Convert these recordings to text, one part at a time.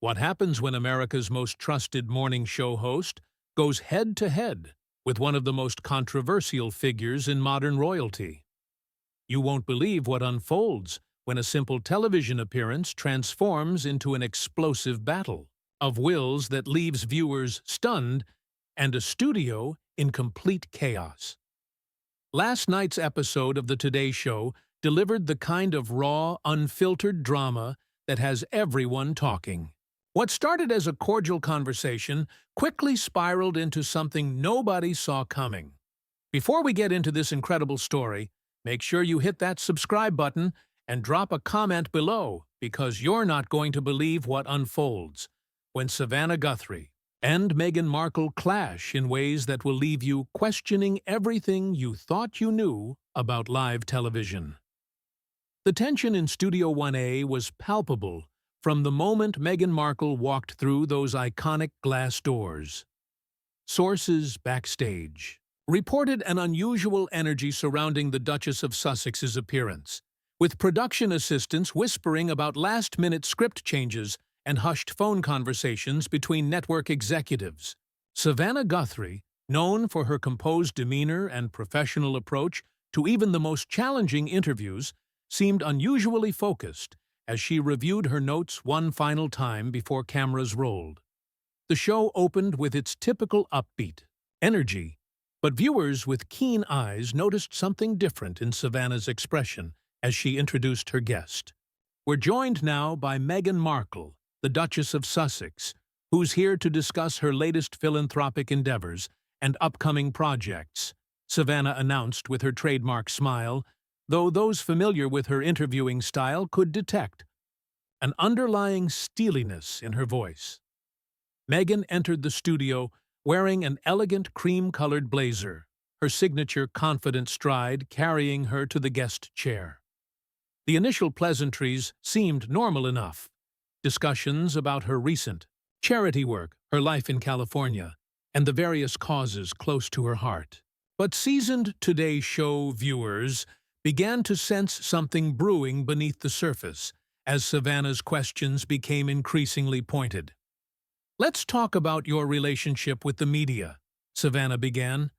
What happens when America's most trusted morning show host goes head-to-head with one of the most controversial figures in modern royalty? You won't believe what unfolds when a simple television appearance transforms into an explosive battle of wills that leaves viewers stunned and a studio in complete chaos. Last night's episode of The Today Show delivered the kind of raw, unfiltered drama that has everyone talking. What started as a cordial conversation quickly spiraled into something nobody saw coming. Before we get into this incredible story, make sure you hit that subscribe button and drop a comment below, because you're not going to believe what unfolds when Savannah Guthrie and Meghan Markle clash in ways that will leave you questioning everything you thought you knew about live television. The tension in Studio 1A was palpable from the moment Meghan Markle walked through those iconic glass doors. Sources backstage reported an unusual energy surrounding the Duchess of Sussex's appearance, with production assistants whispering about last-minute script changes and hushed phone conversations between network executives. Savannah Guthrie, known for her composed demeanor and professional approach to even the most challenging interviews, seemed unusually focused as she reviewed her notes one final time before cameras rolled. The show opened with its typical upbeat energy, but viewers with keen eyes noticed something different in Savannah's expression as she introduced her guest. We're joined now by Meghan Markle, the Duchess of Sussex, who's here to discuss her latest philanthropic endeavors and upcoming projects, Savannah announced with her trademark smile, though those familiar with her interviewing style could detect an underlying steeliness in her voice. Meghan entered the studio wearing an elegant cream-colored blazer, her signature confident stride carrying her to the guest chair. The initial pleasantries seemed normal enough. Discussions about her recent charity work, her life in California, and the various causes close to her heart. But seasoned Today Show viewers began to sense something brewing beneath the surface as Savannah's questions became increasingly pointed. "Let's talk about your relationship with the media," Savannah began.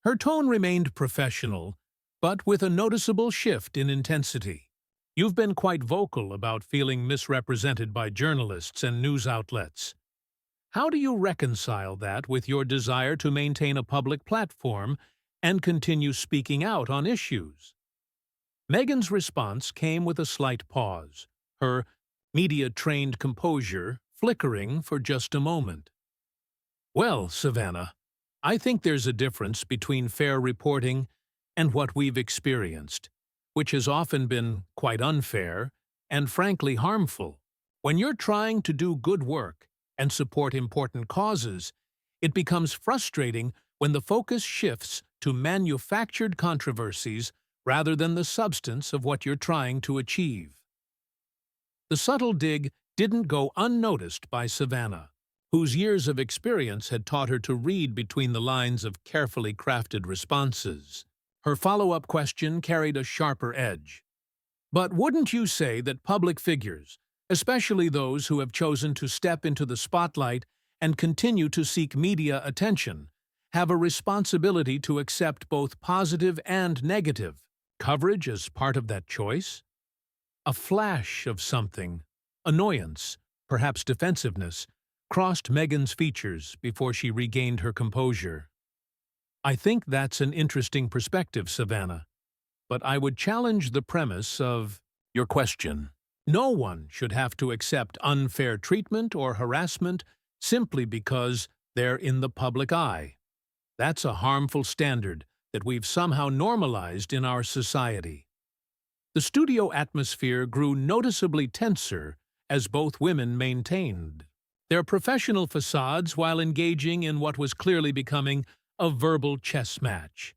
Her tone remained professional, but with a noticeable shift in intensity. "You've been quite vocal about feeling misrepresented by journalists and news outlets. How do you reconcile that with your desire to maintain a public platform and continue speaking out on issues?" Meghan's response came with a slight pause, her media-trained composure flickering for just a moment. "Well, Savannah, I think there's a difference between fair reporting and what we've experienced, which has often been quite unfair and frankly harmful. When you're trying to do good work and support important causes, it becomes frustrating when the focus shifts to manufactured controversies rather than the substance of what you're trying to achieve." The subtle dig didn't go unnoticed by Savannah, whose years of experience had taught her to read between the lines of carefully crafted responses. Her follow-up question carried a sharper edge. "But wouldn't you say that public figures, especially those who have chosen to step into the spotlight and continue to seek media attention, have a responsibility to accept both positive and negative coverage as part of that choice?" A flash of something, annoyance, perhaps defensiveness, crossed Meghan's features before she regained her composure. "I think that's an interesting perspective, Savannah, but I would challenge the premise of your question. No one should have to accept unfair treatment or harassment simply because they're in the public eye. That's a harmful standard that we've somehow normalized in our society." The studio atmosphere grew noticeably tenser as both women maintained their professional facades while engaging in what was clearly becoming a verbal chess match.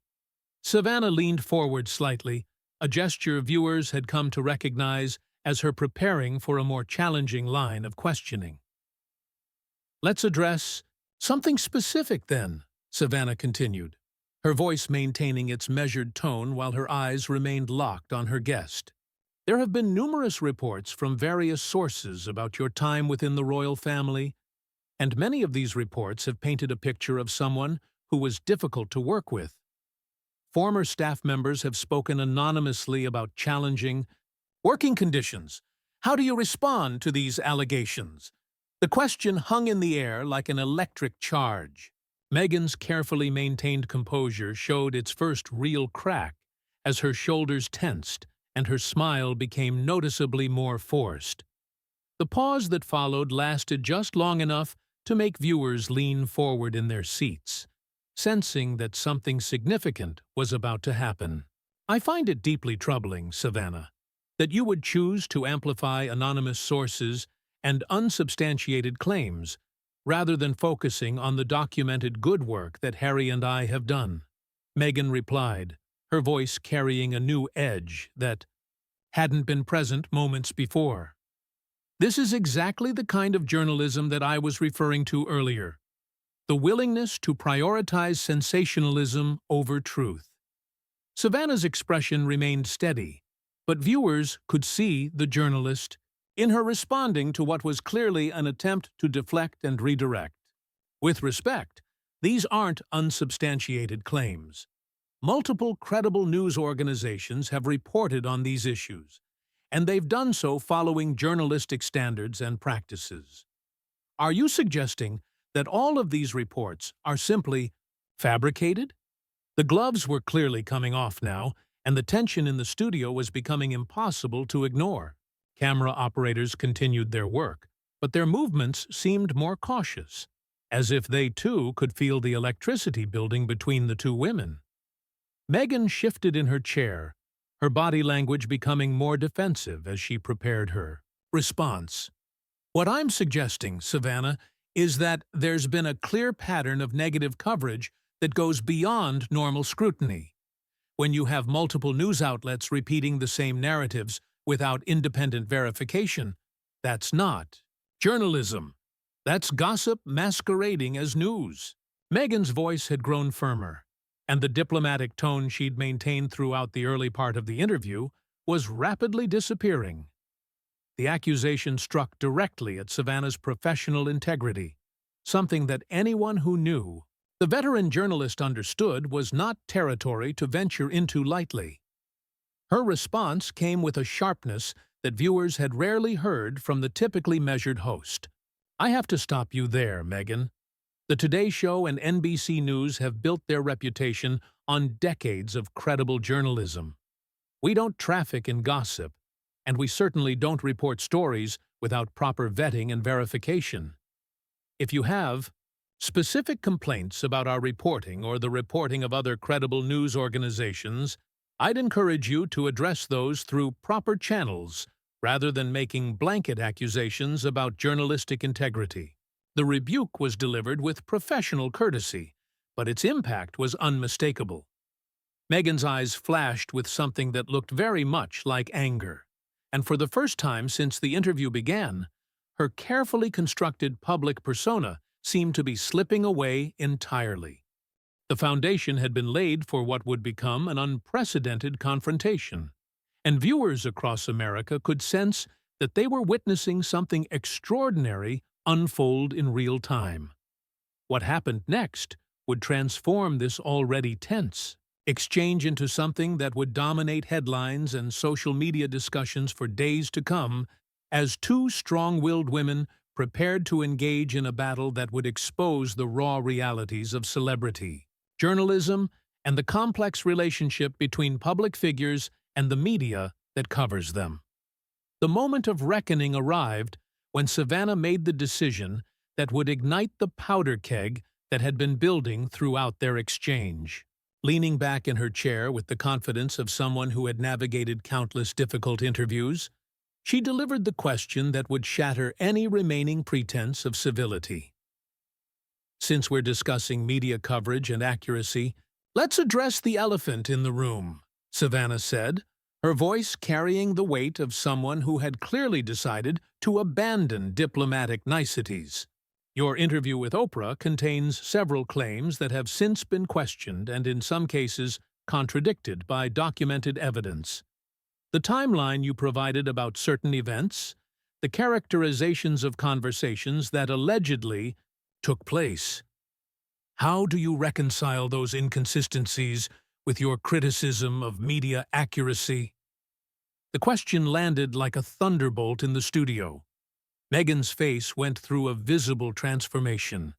Savannah leaned forward slightly, a gesture viewers had come to recognize as her preparing for a more challenging line of questioning. "Let's address something specific then," Savannah continued, her voice maintaining its measured tone while her eyes remained locked on her guest. There have been numerous reports from various sources about your time within the royal family, and many of these reports have painted a picture of someone who was difficult to work with. Former staff members have spoken anonymously about challenging working conditions. How do you respond to these allegations? The question hung in the air like an electric charge. Meghan's carefully maintained composure showed its first real crack as her shoulders tensed and her smile became noticeably more forced. The pause that followed lasted just long enough to make viewers lean forward in their seats, sensing that something significant was about to happen. I find it deeply troubling, Savannah, that you would choose to amplify anonymous sources and unsubstantiated claims rather than focusing on the documented good work that Harry and I have done. Meghan replied, her voice carrying a new edge that hadn't been present moments before. This is exactly the kind of journalism that I was referring to earlier. The willingness to prioritize sensationalism over truth. Savannah's expression remained steady, but viewers could see the journalist in her responding to what was clearly an attempt to deflect and redirect. With respect, these aren't unsubstantiated claims. Multiple credible news organizations have reported on these issues, and they've done so following journalistic standards and practices. Are you suggesting that all of these reports are simply fabricated? The gloves were clearly coming off now, and the tension in the studio was becoming impossible to ignore. Camera operators continued their work, but their movements seemed more cautious, as if they too could feel the electricity building between the two women. Meghan shifted in her chair, her body language becoming more defensive as she prepared her response. What I'm suggesting, Savannah, is that there's been a clear pattern of negative coverage that goes beyond normal scrutiny. When you have multiple news outlets repeating the same narratives without independent verification, that's not journalism. That's gossip masquerading as news. Meghan's voice had grown firmer, and the diplomatic tone she'd maintained throughout the early part of the interview was rapidly disappearing. The accusation struck directly at Savannah's professional integrity, something that anyone who knew the veteran journalist understood was not territory to venture into lightly. Her response came with a sharpness that viewers had rarely heard from the typically measured host. I have to stop you there, Meghan. The Today Show and NBC News have built their reputation on decades of credible journalism. We don't traffic in gossip, and we certainly don't report stories without proper vetting and verification. If you have specific complaints about our reporting or the reporting of other credible news organizations, I'd encourage you to address those through proper channels rather than making blanket accusations about journalistic integrity. The rebuke was delivered with professional courtesy, but its impact was unmistakable. Meghan's eyes flashed with something that looked very much like anger, and for the first time since the interview began, her carefully constructed public persona seemed to be slipping away entirely. The foundation had been laid for what would become an unprecedented confrontation, and viewers across America could sense that they were witnessing something extraordinary unfold in real time. What happened next would transform this already tense exchange into something that would dominate headlines and social media discussions for days to come, as two strong-willed women prepared to engage in a battle that would expose the raw realities of celebrity, journalism, and the complex relationship between public figures and the media that covers them. The moment of reckoning arrived when Savannah made the decision that would ignite the powder keg that had been building throughout their exchange. Leaning back in her chair with the confidence of someone who had navigated countless difficult interviews, she delivered the question that would shatter any remaining pretense of civility. Since we're discussing media coverage and accuracy, let's address the elephant in the room, Savannah said, her voice carrying the weight of someone who had clearly decided to abandon diplomatic niceties. Your interview with Oprah contains several claims that have since been questioned and in some cases contradicted by documented evidence. The timeline you provided about certain events, the characterizations of conversations that allegedly took place. How do you reconcile those inconsistencies with your criticism of media accuracy? The question landed like a thunderbolt in the studio. Megan's face went through a visible transformation,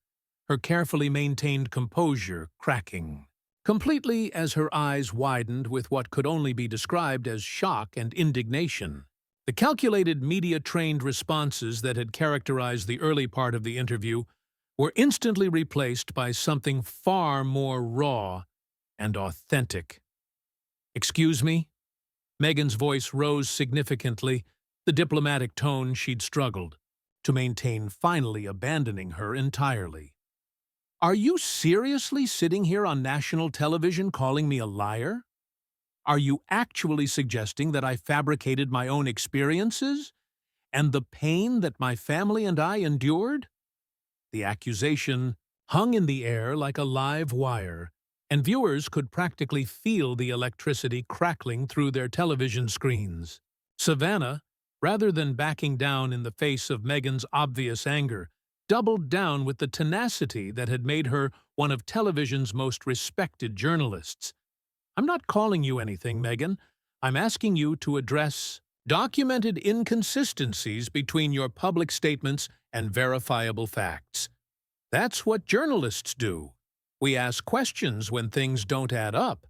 her carefully maintained composure cracking, completely as her eyes widened with what could only be described as shock and indignation. The calculated media-trained responses that had characterized the early part of the interview were instantly replaced by something far more raw and authentic. "Excuse me?" Megan's voice rose significantly, the diplomatic tone she'd struggled to maintain finally abandoning her entirely. "Are you seriously sitting here on national television calling me a liar? Are you actually suggesting that I fabricated my own experiences and the pain that my family and I endured?" The accusation hung in the air like a live wire, and viewers could practically feel the electricity crackling through their television screens. Savannah, rather than backing down in the face of Megan's obvious anger, doubled down with the tenacity that had made her one of television's most respected journalists. "I'm not calling you anything, Megan. I'm asking you to address documented inconsistencies between your public statements and verifiable facts. That's what journalists do. We ask questions when things don't add up.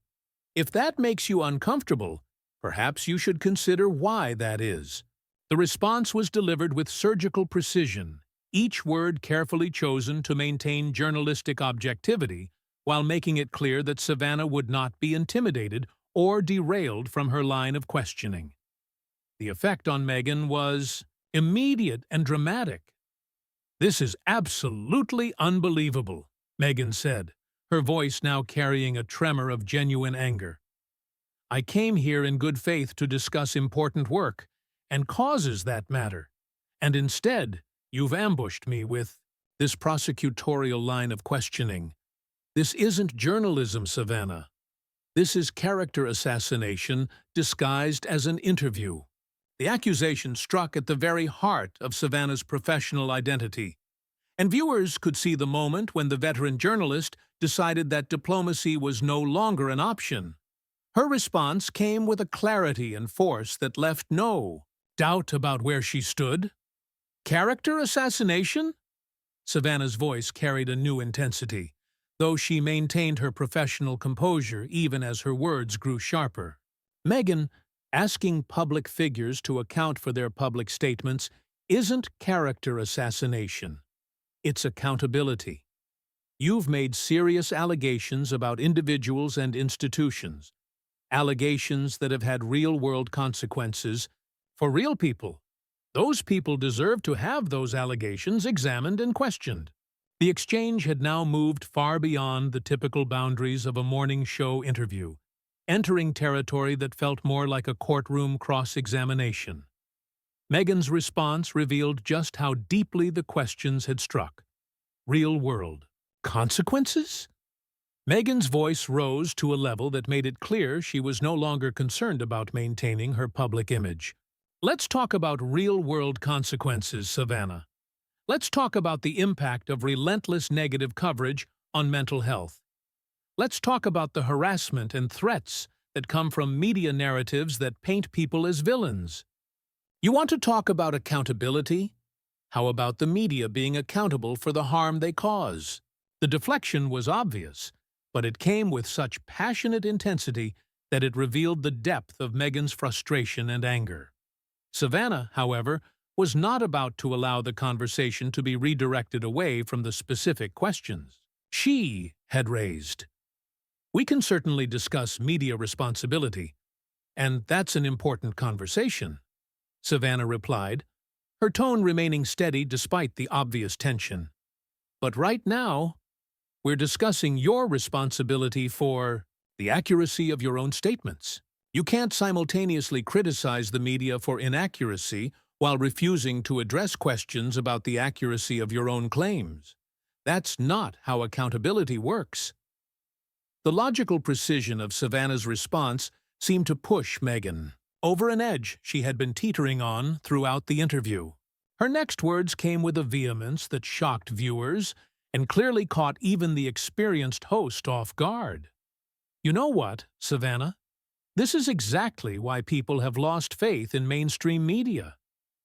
If that makes you uncomfortable, perhaps you should consider why that is." The response was delivered with surgical precision, each word carefully chosen to maintain journalistic objectivity while making it clear that Savannah would not be intimidated or derailed from her line of questioning. The effect on Megan was immediate and dramatic. "This is absolutely unbelievable," Megan said, her voice now carrying a tremor of genuine anger. "I came here in good faith to discuss important work and causes that matter, and instead you've ambushed me with this prosecutorial line of questioning. This isn't journalism, Savannah. This is character assassination disguised as an interview." The accusation struck at the very heart of Savannah's professional identity, and viewers could see the moment when the veteran journalist decided that diplomacy was no longer an option. Her response came with a clarity and force that left no doubt about where she stood. "Character assassination?" Savannah's voice carried a new intensity, though she maintained her professional composure even as her words grew sharper. "Megan, asking public figures to account for their public statements isn't character assassination. It's accountability. You've made serious allegations about individuals and institutions, allegations that have had real-world consequences for real people. Those people deserve to have those allegations examined and questioned." The exchange had now moved far beyond the typical boundaries of a morning show interview, entering territory that felt more like a courtroom cross-examination. Megan's response revealed just how deeply the questions had struck. Real-world consequences? Megan's voice rose to a level that made it clear she was no longer concerned about maintaining her public image. "Let's talk about real-world consequences, Savannah. Let's talk about the impact of relentless negative coverage on mental health. Let's talk about the harassment and threats that come from media narratives that paint people as villains. You want to talk about accountability? How about the media being accountable for the harm they cause?" The deflection was obvious, but it came with such passionate intensity that it revealed the depth of Megan's frustration and anger. Savannah, however, was not about to allow the conversation to be redirected away from the specific questions she had raised. "We can certainly discuss media responsibility, and that's an important conversation," Savannah replied, her tone remaining steady despite the obvious tension. "But right now, we're discussing your responsibility for the accuracy of your own statements. You can't simultaneously criticize the media for inaccuracy while refusing to address questions about the accuracy of your own claims. That's not how accountability works." The logical precision of Savannah's response seemed to push Megan. over an edge she had been teetering on throughout the interview. Her next words came with a vehemence that shocked viewers and clearly caught even the experienced host off guard. You know what, Savannah? This is exactly why people have lost faith in mainstream media.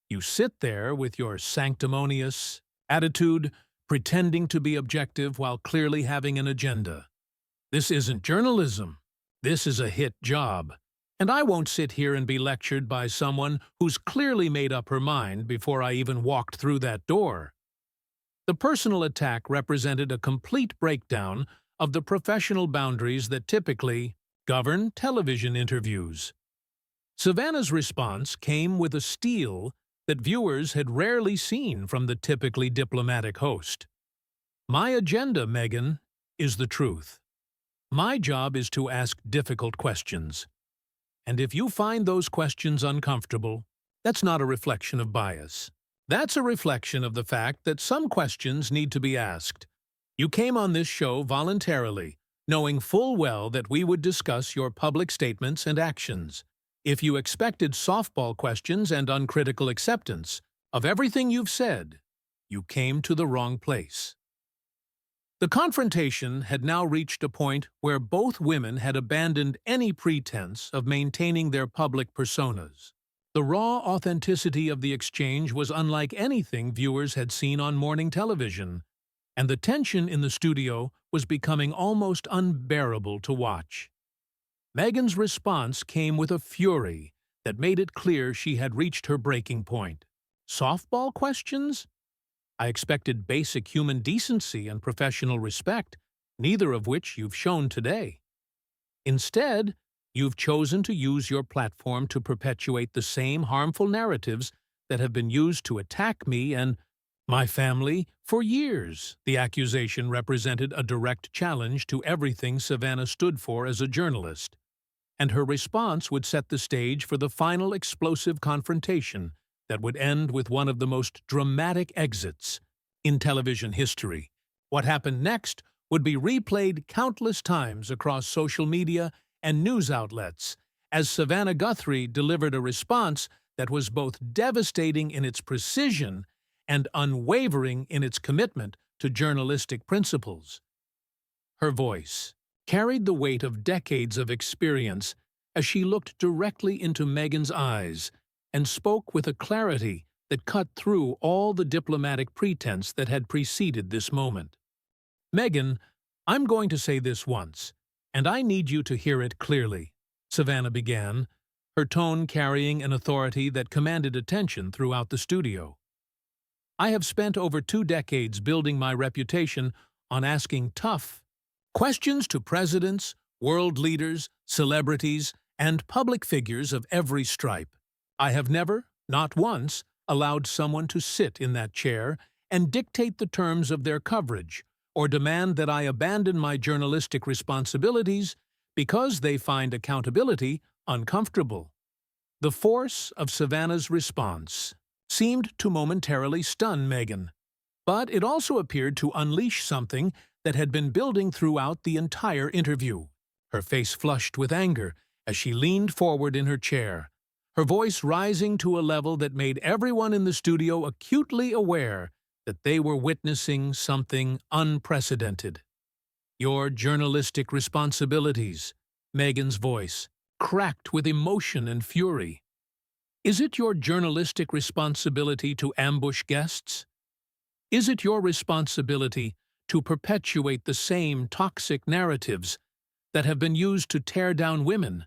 You sit there with your sanctimonious attitude, pretending to be objective while clearly having an agenda. This isn't journalism. This is a hit job. And I won't sit here and be lectured by someone who's clearly made up her mind before I even walked through that door. The personal attack represented a complete breakdown of the professional boundaries that typically govern television interviews. Savannah's response came with a steel that viewers had rarely seen from the typically diplomatic host. My agenda, Megan, is the truth. My job is to ask difficult questions. And if you find those questions uncomfortable, that's not a reflection of bias. That's a reflection of the fact that some questions need to be asked. You came on this show voluntarily, knowing full well that we would discuss your public statements and actions. If you expected softball questions and uncritical acceptance of everything you've said, you came to the wrong place. The confrontation had now reached a point where both women had abandoned any pretense of maintaining their public personas. The raw authenticity of the exchange was unlike anything viewers had seen on morning television, and the tension in the studio was becoming almost unbearable to watch. Megan's response came with a fury that made it clear she had reached her breaking point. Softball questions? I expected basic human decency and professional respect, neither of which you've shown today. Instead, you've chosen to use your platform to perpetuate the same harmful narratives that have been used to attack me and my family for years. The accusation represented a direct challenge to everything Savannah stood for as a journalist, and her response would set the stage for the final explosive confrontation that would end with one of the most dramatic exits in television history. What happened next would be replayed countless times across social media and news outlets as Savannah Guthrie delivered a response that was both devastating in its precision and unwavering in its commitment to journalistic principles. Her voice carried the weight of decades of experience as she looked directly into Megan's eyes and spoke with a clarity that cut through all the diplomatic pretense that had preceded this moment. Megan, I'm going to say this once, and I need you to hear it clearly, Savannah began, her tone carrying an authority that commanded attention throughout the studio. I have spent over 2 decades building my reputation on asking tough questions to presidents, world leaders, celebrities, and public figures of every stripe. I have never, not once, allowed someone to sit in that chair and dictate the terms of their coverage or demand that I abandon my journalistic responsibilities because they find accountability uncomfortable. The force of Savannah's response seemed to momentarily stun Megan, but it also appeared to unleash something that had been building throughout the entire interview. Her face flushed with anger as she leaned forward in her chair, her voice rising to a level that made everyone in the studio acutely aware that they were witnessing something unprecedented. Your journalistic responsibilities, Megan's voice, cracked with emotion and fury. Is it your journalistic responsibility to ambush guests? Is it your responsibility to perpetuate the same toxic narratives that have been used to tear down women,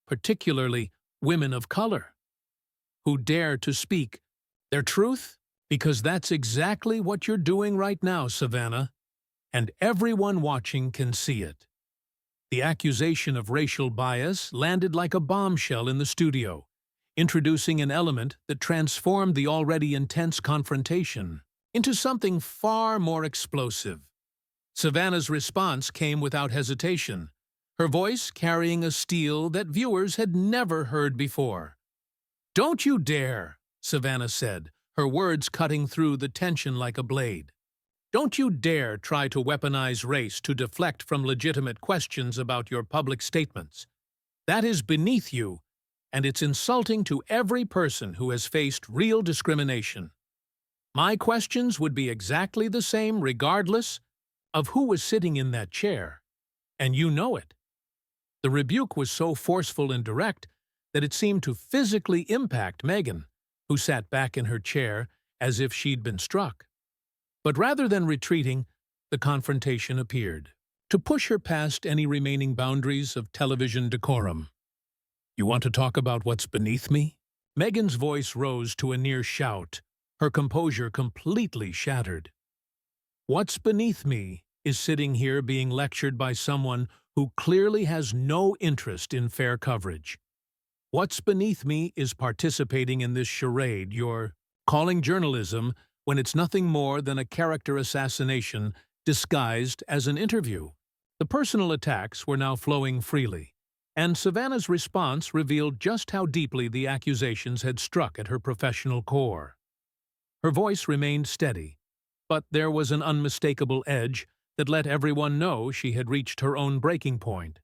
particularly women of color, who dare to speak their truth? Because that's exactly what you're doing right now, Savannah, and everyone watching can see it. The accusation of racial bias landed like a bombshell in the studio, introducing an element that transformed the already intense confrontation into something far more explosive. Savannah's response came without hesitation, her voice carrying a steel that viewers had never heard before. "Don't you dare," Savannah said, her words cutting through the tension like a blade. "Don't you dare try to weaponize race to deflect from legitimate questions about your public statements. That is beneath you, and it's insulting to every person who has faced real discrimination. My questions would be exactly the same regardless of who was sitting in that chair, and you know it. The rebuke was so forceful and direct that it seemed to physically impact Megan, who sat back in her chair as if she'd been struck. But rather than retreating, the confrontation appeared, to push her past any remaining boundaries of television decorum. "You want to talk about what's beneath me?" Megan's voice rose to a near shout, her composure completely shattered. "What's beneath me is sitting here being lectured by someone who clearly has no interest in fair coverage. What's beneath me is participating in this charade you're calling journalism when it's nothing more than a character assassination disguised as an interview." The personal attacks were now flowing freely, and Savannah's response revealed just how deeply the accusations had struck at her professional core. Her voice remained steady, but there was an unmistakable edge that let everyone know she had reached her own breaking point.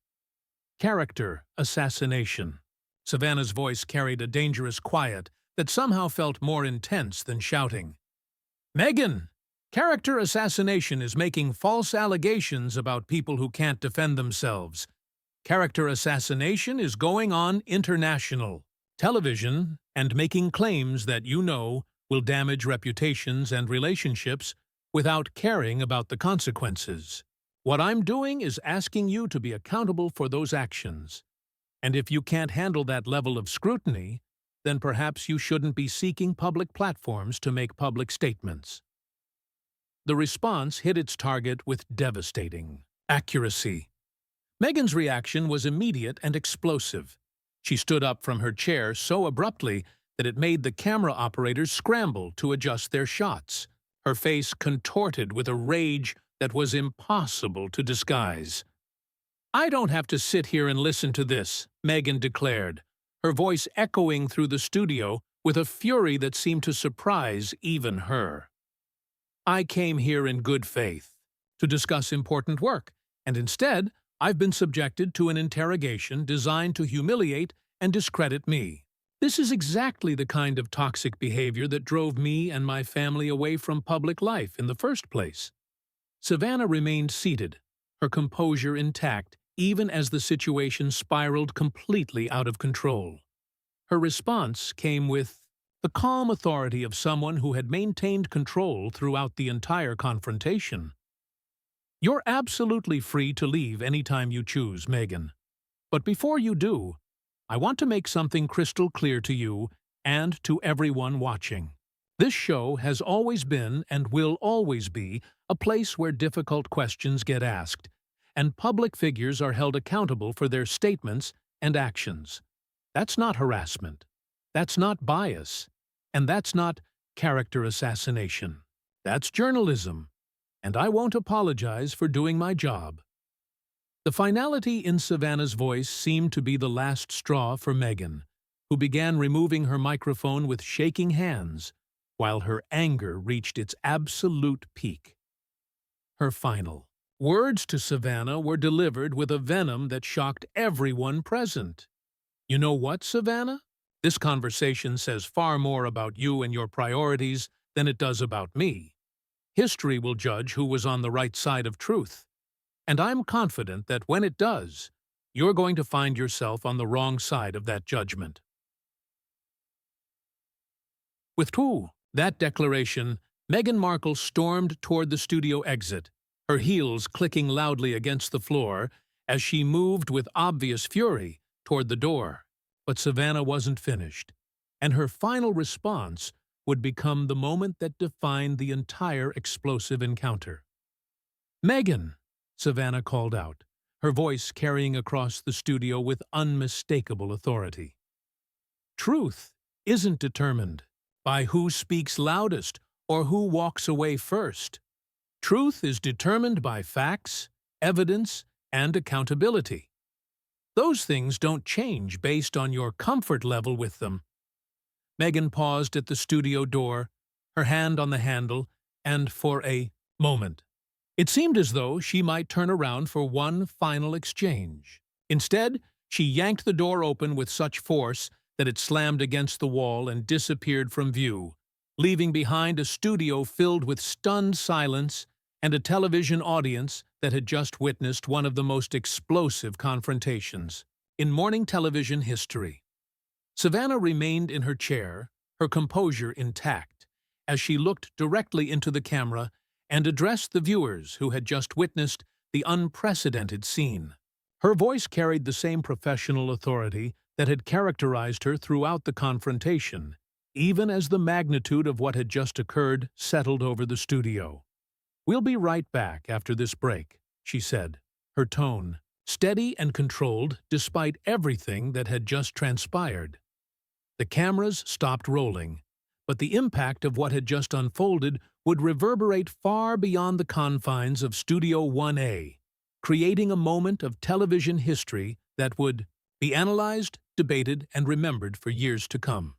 Character assassination. Savannah's voice carried a dangerous quiet that somehow felt more intense than shouting. "Megan, character assassination is making false allegations about people who can't defend themselves. Character assassination is going on international television and making claims that you know will damage reputations and relationships without caring about the consequences. What I'm doing is asking you to be accountable for those actions. And if you can't handle that level of scrutiny, then perhaps you shouldn't be seeking public platforms to make public statements." The response hit its target with devastating accuracy. Megan's reaction was immediate and explosive. She stood up from her chair so abruptly that it made the camera operators scramble to adjust their shots, her face contorted with a rage that was impossible to disguise. "I don't have to sit here and listen to this," Megan declared, her voice echoing through the studio with a fury that seemed to surprise even her. "I came here in good faith, to discuss important work, and instead, I've been subjected to an interrogation designed to humiliate and discredit me. This is exactly the kind of toxic behavior that drove me and my family away from public life in the first place." Savannah remained seated, her composure intact, even as the situation spiraled completely out of control. Her response came with the calm authority of someone who had maintained control throughout the entire confrontation. "You're absolutely free to leave anytime you choose, Megan. But before you do, I want to make something crystal clear to you and to everyone watching. This show has always been and will always be a place where difficult questions get asked, and public figures are held accountable for their statements and actions. That's not harassment. That's not bias. And that's not character assassination. That's journalism. And I won't apologize for doing my job." The finality in Savannah's voice seemed to be the last straw for Megan, who began removing her microphone with shaking hands, while her anger reached its absolute peak. Her final words to Savannah were delivered with a venom that shocked everyone present. "You know what, Savannah? This conversation says far more about you and your priorities than it does about me. History will judge who was on the right side of truth. And I'm confident that when it does, you're going to find yourself on the wrong side of that judgment." With that declaration, Meghan Markle stormed toward the studio exit, her heels clicking loudly against the floor as she moved with obvious fury toward the door. But Savannah wasn't finished, and her final response would become the moment that defined the entire explosive encounter. "Megan!" Savannah called out, her voice carrying across the studio with unmistakable authority. "Truth isn't determined by who speaks loudest or who walks away first. Truth is determined by facts, evidence, and accountability. Those things don't change based on your comfort level with them." Megan paused at the studio door, her hand on the handle, and for a moment, it seemed as though she might turn around for one final exchange. Instead, She yanked the door open with such force that it slammed against the wall and disappeared from view, leaving behind a studio filled with stunned silence and a television audience that had just witnessed one of the most explosive confrontations in morning television history. Savannah remained in her chair, her composure intact, as she looked directly into the camera and addressed the viewers who had just witnessed the unprecedented scene. Her voice carried the same professional authority that had characterized her throughout the confrontation, even as the magnitude of what had just occurred settled over the studio. "We'll be right back after this break," she said, her tone steady and controlled despite everything that had just transpired. The cameras stopped rolling, but the impact of what had just unfolded would reverberate far beyond the confines of Studio 1A, creating a moment of television history that would be analyzed, debated, and remembered for years to come.